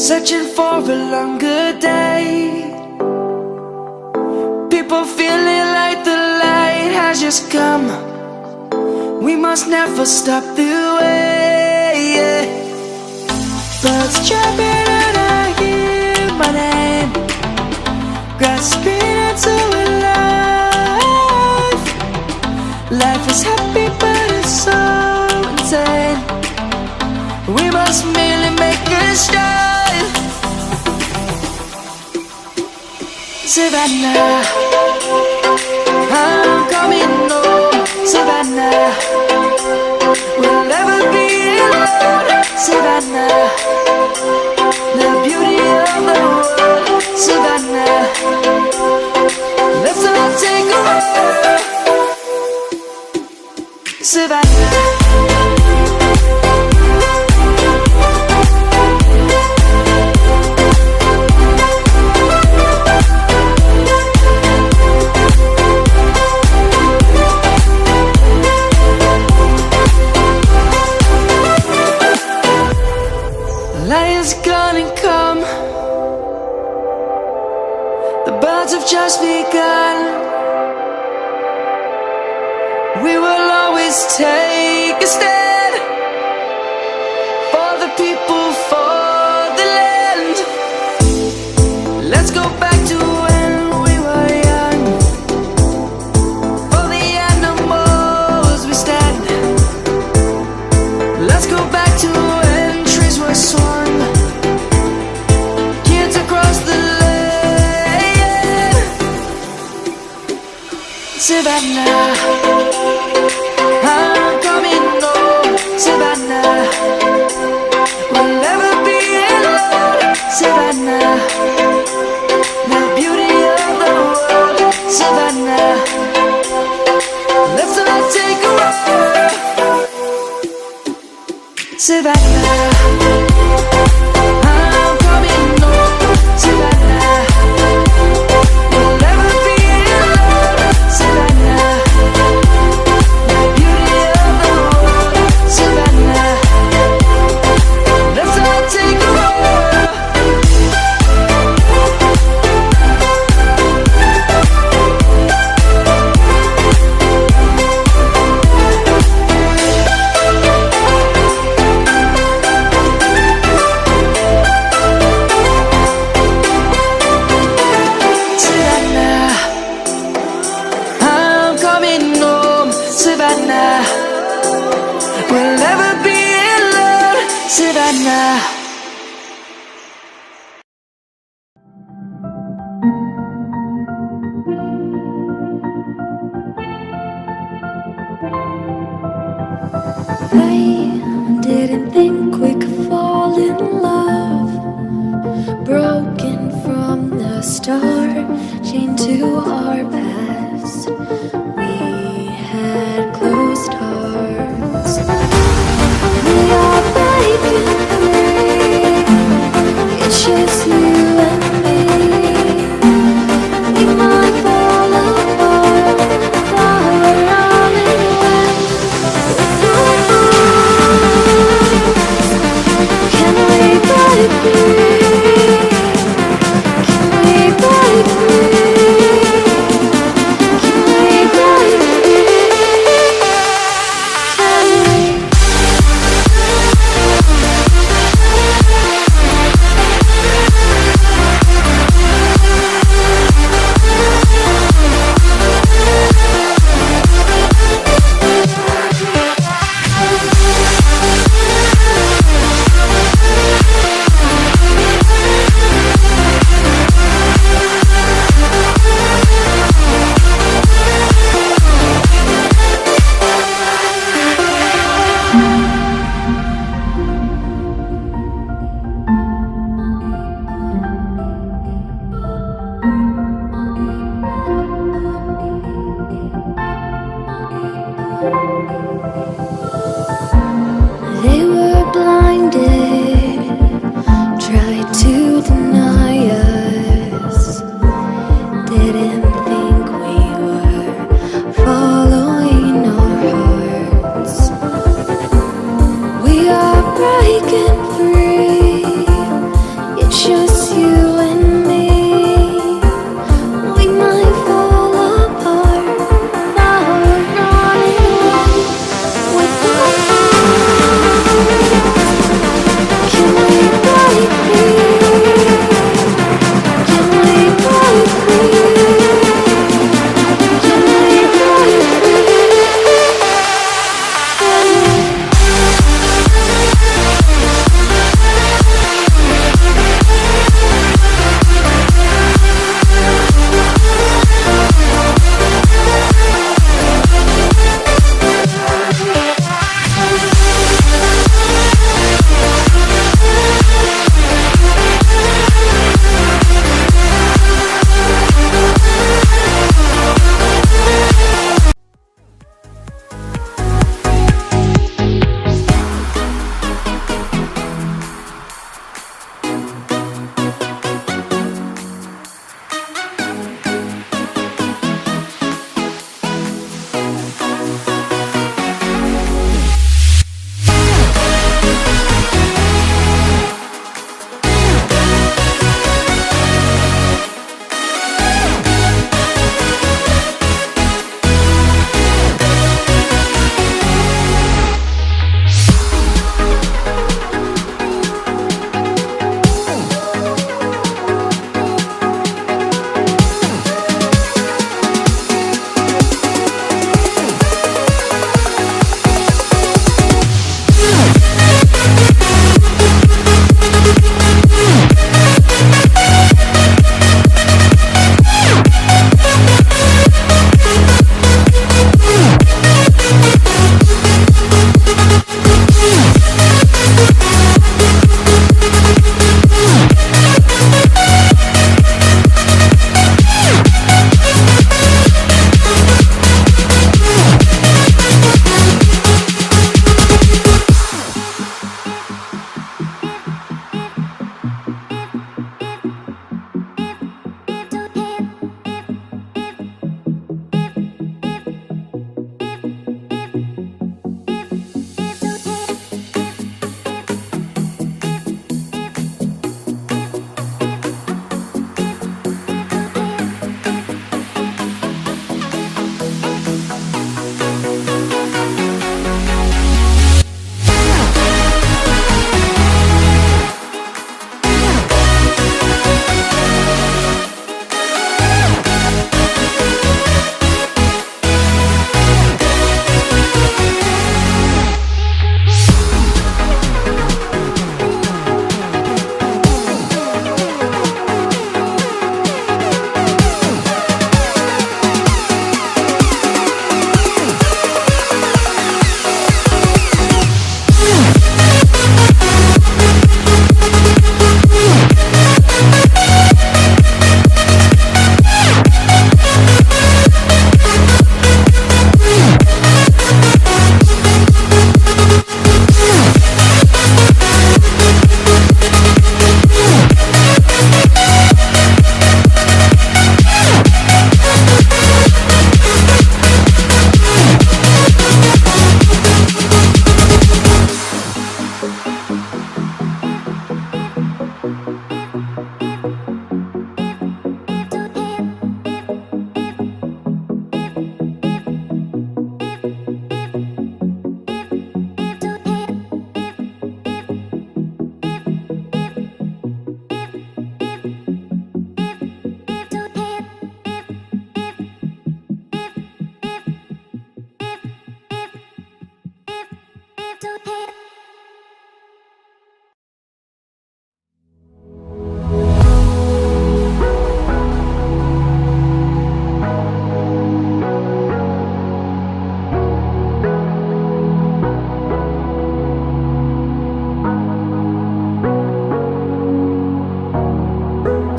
searching for a longer day. People feeling like the light has just come. We must never stop the way. Birds chirping and I hear my name, grasping into a life. Life is happy but it's so insane. We must merely make a start. Savannah, I'm coming home. Savannah, we'll never be alone. Savannah, the beauty of the world. Savannah, let's all take a walk. Savannah. Lion's gonna come. The birds have just begun. We will always take a stand for the people, for the land. Let's go back to when we were young. For the animals we stand. Let's go back to when trees were swung. Kids across the land. Savannah, I'm coming home. Savannah, we'll never be alone. Savannah, the beauty of the world. Savannah, let's all take a walk. Savannah, I'm coming home. Savannah, we'll never be alone. Savannah, the beauty of the world. Savannah, let's all take a walk. Savannah, I'm coming home. Savannah, we'll never be alone. Savannah. I didn't think we could fall in love. Broken from the start, chained to our past. We had closed hearts. We are breaking free. It's just you and me. We might fall apart, but we're all in one. Can we break free? Can we break free? Can we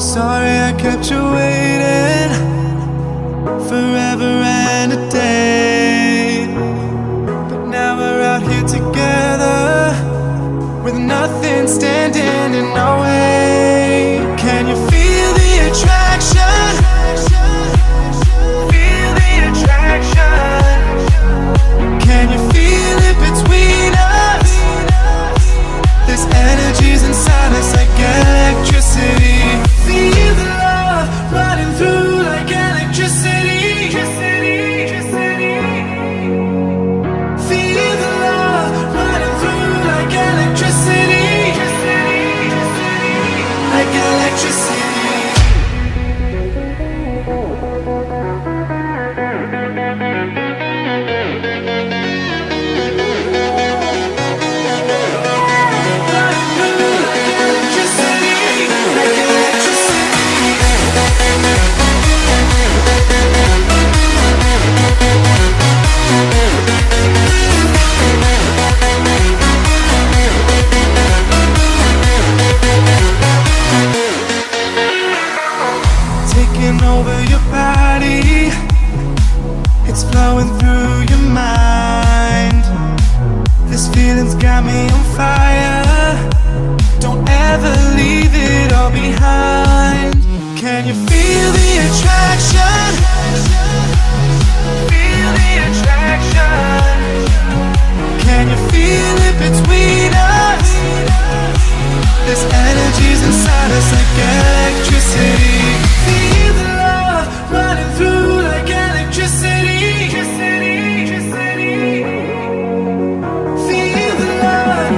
Sorry I kept you waiting forever and a day. But now we're out here together with nothing standing in our way. Can you feel the attraction? Feel the attraction. Can you feel it between us? This energy's inside us like electricity. Feel the love running through like electricity. Feel the love running through like electricity. Like electricity. Taking over your body, it's flowing through your mind. This feeling's got me on fire. Don't ever leave it all behind. Can you feel the attraction? Feel the attraction. Can you feel it between us? This energy's inside us like electricity. Feel the love running through like electricity. Feel the love.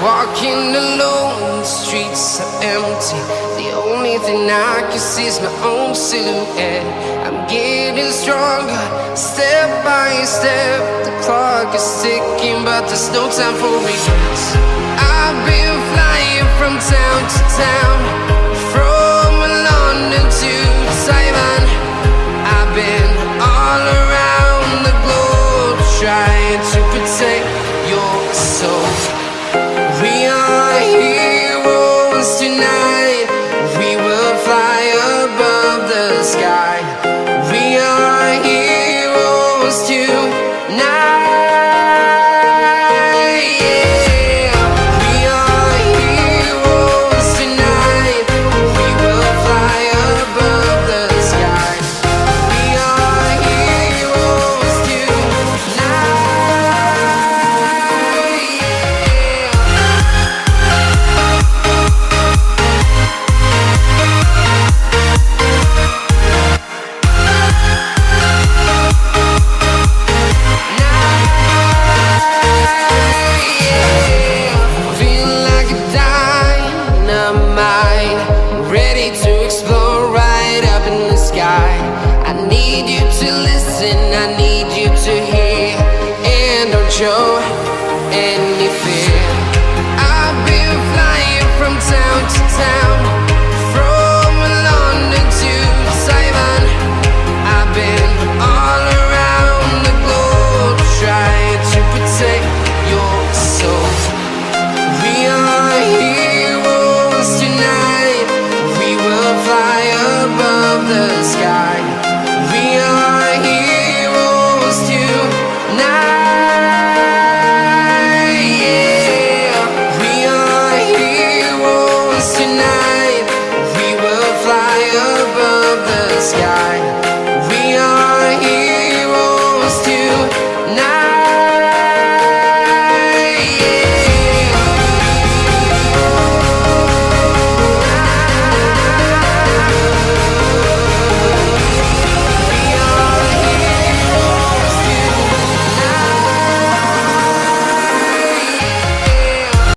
Walking alone, the streets are empty. The only thing I can see is my own silhouette. I'm getting stronger, step by step. The clock is ticking, but there's no time for regrets. I've been flying from town to town, from London to Taiwan. I've been all around the globe, trying to protect your soul. We are heroes tonight. We will fly above the sky. We are heroes tonight. Yeah. We are heroes tonight. We will fly above the sky. We are heroes tonight. Feel like a dynamite, ready to explore right up in the sky. I need you to listen, I need you to hear, and don't show any fear. I've been flying from town to town,